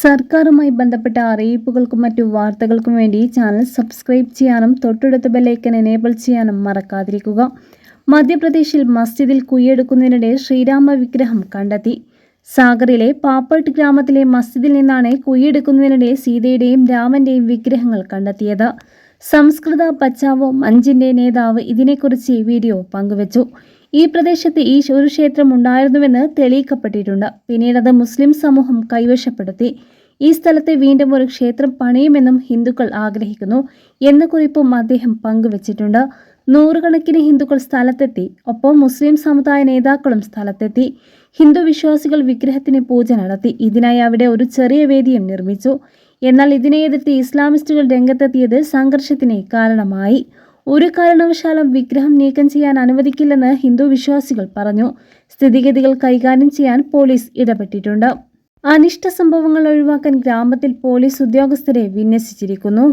സർക്കാരുമായി ബന്ധപ്പെട്ട അറിയിപ്പുകൾക്കും മറ്റു വാർത്തകൾക്കും വേണ്ടി ചാനൽ സബ്സ്ക്രൈബ് ചെയ്യാനും തൊട്ടടുത്ത ബെല്ലൈക്കൻ എനേബിൾ ചെയ്യാനും മറക്കാതിരിക്കുക. മധ്യപ്രദേശിൽ മസ്ജിദിൽ കുഴിയെടുക്കുന്നതിനിടെ ശ്രീരാമ വിഗ്രഹം കണ്ടെത്തി. സാഗറിലെ പാപ്പട്ട് ഗ്രാമത്തിലെ മസ്ജിദിൽ നിന്നാണ് കുഴിയെടുക്കുന്നതിനിടെ സീതയുടെയും രാമന്റെയും വിഗ്രഹങ്ങൾ കണ്ടെത്തിയത്. സംസ്കൃത ബച്ചാവോ മഞ്ചിന്റെ നേതാവ് ഇതിനെക്കുറിച്ച് വീഡിയോ പങ്കുവച്ചു. ഈ പ്രദേശത്ത് ഒരു ക്ഷേത്രം ഉണ്ടായിരുന്നുവെന്ന് തെളിയിക്കപ്പെട്ടിട്ടുണ്ട്. പിന്നീടത് മുസ്ലിം സമൂഹം കൈവശപ്പെടുത്തി. ഈ സ്ഥലത്ത് വീണ്ടും ഒരു ക്ഷേത്രം പണിയുമെന്നും ഹിന്ദുക്കൾ ആഗ്രഹിക്കുന്നു എന്ന കുറിപ്പും അദ്ദേഹം പങ്കുവച്ചിട്ടുണ്ട്. നൂറുകണക്കിന് ഹിന്ദുക്കൾ സ്ഥലത്തെത്തി. ഒപ്പം മുസ്ലിം സമുദായ നേതാക്കളും സ്ഥലത്തെത്തി. ഹിന്ദു വിശ്വാസികൾ വിഗ്രഹത്തിന് പൂജ നടത്തി. ഇതിനായി അവിടെ ഒരു ചെറിയ വേദിയും നിർമ്മിച്ചു. എന്നാൽ ഇതിനെ എതിർത്ത് ഇസ്ലാമിസ്റ്റുകൾ രംഗത്തെത്തിയത് സംഘർഷത്തിന് കാരണമായി. ഒരു കാരണവശാലും വിഗ്രഹം നീക്കം ചെയ്യാൻ അനുവദിക്കില്ലെന്ന് ഹിന്ദു വിശ്വാസികൾ പറഞ്ഞു. സ്ഥിതിഗതികൾ കൈകാര്യം ചെയ്യാൻ പോലീസ് ഇടപെട്ടിട്ടുണ്ട്. അനിഷ്ട സംഭവങ്ങൾ ഒഴിവാക്കാൻ ഗ്രാമത്തിൽ പോലീസ് ഉദ്യോഗസ്ഥരെ വിന്യസിച്ചിരിക്കുന്നു.